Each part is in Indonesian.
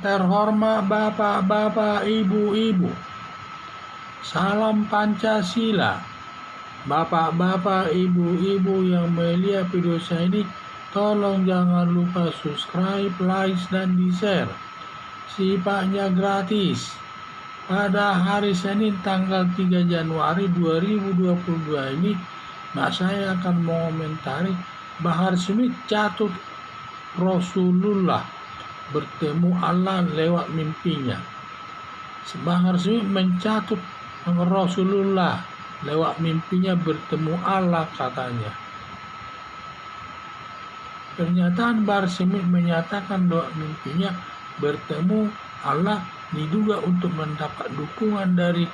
terhormat Bapak-bapak, Ibu-ibu, salam Pancasila. Bapak-bapak, Ibu-ibu yang melihat video saya ini, tolong jangan lupa subscribe, like, dan di-share. Sifatnya gratis. Pada hari Senin tanggal 3 Januari 2022 ini, saya akan mengomentari Bahar Smith catut Rasulullah bertemu Allah lewat mimpinya. Bahar Smith mencatut Rasulullah lewat mimpinya bertemu Allah, katanya. Pernyataan Bahar Smith menyatakan lewat mimpinya bertemu Allah diduga untuk mendapat dukungan dari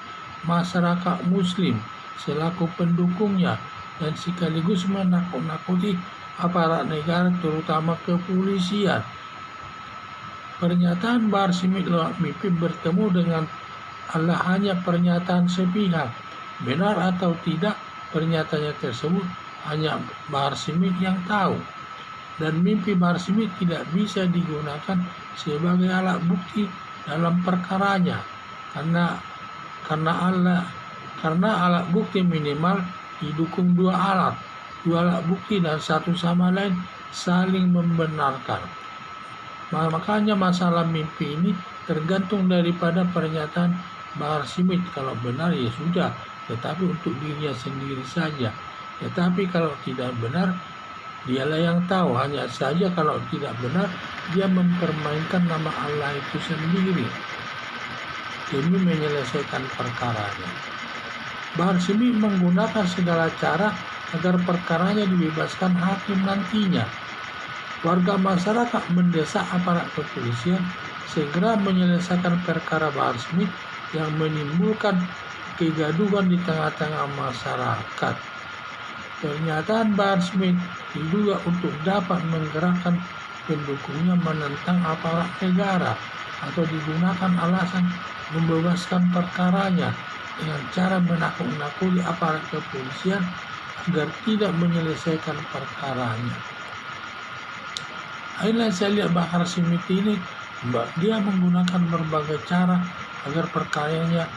masyarakat muslim selaku pendukungnya dan sekaligus menakut-nakuti aparat negara terutama kepolisian. Pernyataan Bahar Smith lewat mimpi bertemu dengan Allah hanya pernyataan sepihak. Benar atau tidak pernyataannya tersebut hanya Bahar Smith yang tahu. Dan mimpi Bahar Smith tidak bisa digunakan sebagai alat bukti dalam perkaranya. Karena alat bukti minimal didukung dua alat bukti dan satu sama lain saling membenarkan. Makanya masalah mimpi ini tergantung daripada pernyataan Bahar Smith. Kalau benar ya sudah, tetapi untuk dirinya sendiri saja. Tetapi kalau tidak benar, dialah yang tahu. Hanya saja kalau tidak benar, dia mempermainkan nama Allah itu sendiri demi menyelesaikan perkaranya. Bahar Smith menggunakan segala cara agar perkaranya dibebaskan hakim nantinya. Warga masyarakat mendesak aparat kepolisian segera menyelesaikan perkara Bahar Smith yang menimbulkan kegaduhan di tengah-tengah masyarakat. Pernyataan Bahar Smith diduga untuk dapat menggerakkan pendukungnya menentang aparat negara atau digunakan alasan membebaskan perkaranya dengan cara menakut-nakuti aparat kepolisian agar tidak menyelesaikan perkaranya. Akhirnya saya lihat Bahar Smith ini, dia menggunakan berbagai cara agar perkaranya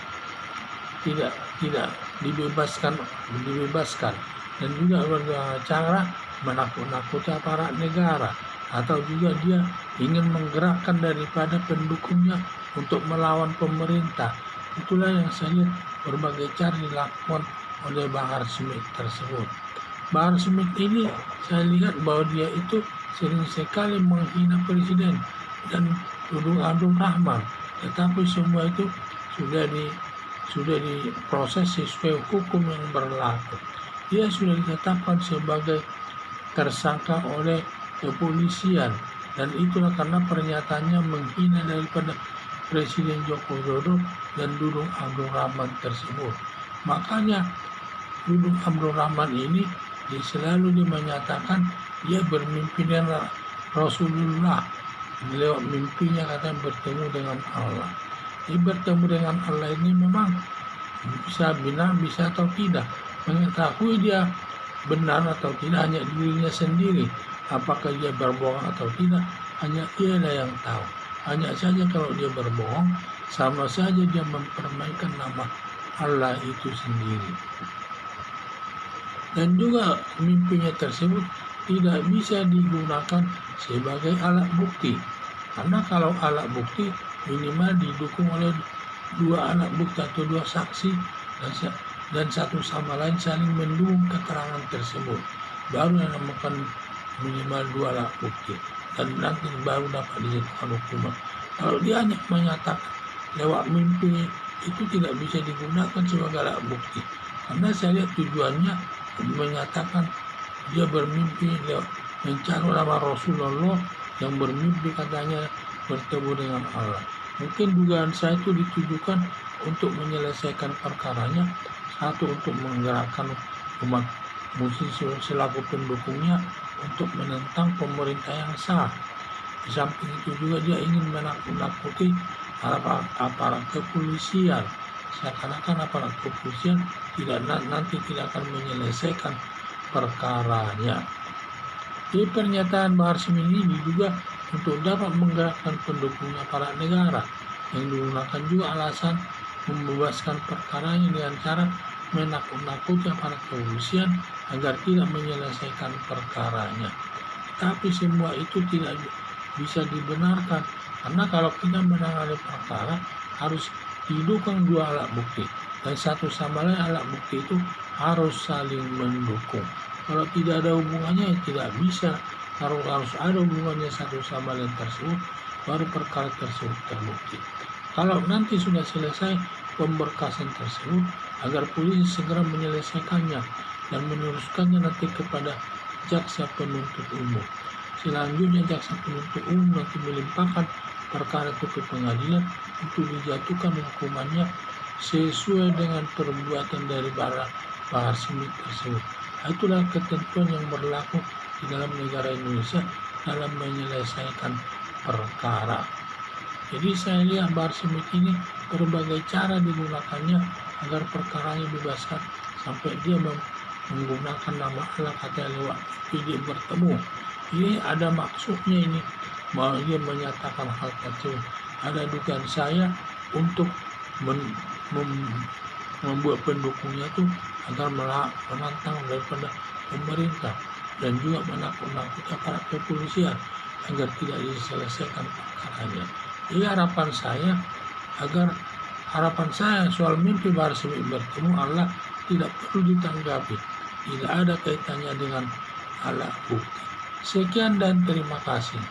tidak dibebaskan dan juga berbagai cara menakut-nakuti aparat negara, atau juga dia ingin menggerakkan daripada pendukungnya untuk melawan pemerintah. Itulah yang saya lihat berbagai cara dilakukan oleh Bahar Smith tersebut. Bahar Smith ini saya lihat bahwa dia itu sering sekali menghina presiden dan tuduh Abdul Rahman, tetapi semua itu sudah diproses sesuai hukum yang berlaku. Dia sudah ditetapkan sebagai tersangka oleh kepolisian, dan itulah karena pernyataannya menghina daripada Presiden Joko Widodo dan Dudung Abdul Rahman tersebut. Makanya Dudung Abdul Rahman ini selalu menyatakan dia bermimpi dengan Rasulullah. Lewat mimpinya katanya bertemu dengan Allah. Jadi bertemu dengan Allah ini memang bisa benar, bisa atau tidak. Mengetahui dia benar atau tidak hanya dirinya sendiri. Apakah dia berbohong atau tidak, hanya dialah yang tahu. Hanya saja kalau dia berbohong, sama saja dia mempermainkan nama Allah itu sendiri. Dan juga mimpinya tersebut tidak bisa digunakan sebagai alat bukti. Karena kalau alat bukti minimal didukung oleh dua alat bukti atau dua saksi dan satu sama lain saling mendukung keterangan tersebut. Baru yang dinamakan minimal dua alat bukti, dan nanti baru dapat dijatuhkan hukuman. Kalau dia hanya menyatakan lewat mimpi, itu tidak bisa digunakan sebagai alat bukti. Karena saya lihat tujuannya menyatakan dia bermimpi mencari nama Rasulullah yang bermimpi katanya bertemu dengan Allah. Mungkin dugaan saya itu ditujukan untuk menyelesaikan perkaranya, satu untuk menggerakkan umat muslim selaku pendukungnya untuk menentang pemerintah yang sah. Di samping itu juga dia ingin menakut-nakuti aparat kepolisian, seakan-akan aparat kepolisian nanti tidak akan menyelesaikan perkaranya. Di pernyataan Bahar Smith ini juga untuk dapat menggerakkan pendukung aparat negara, yang digunakan juga alasan membebaskan perkaranya dengan cara menakut-nakuti aparat kepolisian agar tidak menyelesaikan perkaranya. Tapi semua itu tidak bisa dibenarkan, karena kalau kita menangani perkara harus didukung dua alat bukti, dan satu sama lain alat bukti itu harus saling mendukung. Kalau tidak ada hubungannya tidak bisa, harus ada hubungannya satu sama lain tersebut, baru perkara tersebut terbukti. Kalau nanti sudah selesai pemberkasan tersebut, agar polisi segera menyelesaikannya dan meneruskannya nanti kepada jaksa penuntut umum. Selanjutnya jaksa penuntut umum nanti melimpahkan perkara itu ke pengadilan untuk dijatuhkan hukumannya sesuai dengan perbuatan dari Bahar Smith tersebut. Itulah ketentuan yang berlaku di dalam negara Indonesia dalam menyelesaikan perkara. Jadi saya lihat Bahar Smith ini berbagai cara digunakannya agar perkaranya dibebaskan, sampai dia menggunakan nama Allah katanya lewat video bertemu. Ini ada maksudnya ini, bahwa dia menyatakan hal tersebut. Ada dugaan saya untuk membuat pendukungnya itu agar menantang daripada pemerintah dan juga menakut-nakuti aparat kepolisian agar tidak diselesaikan perkaranya. Jadi harapan saya soal mimpi Bahar Smith bertemu Allah tidak perlu ditanggapi, tidak ada kaitannya dengan alat bukti. Sekian dan terima kasih.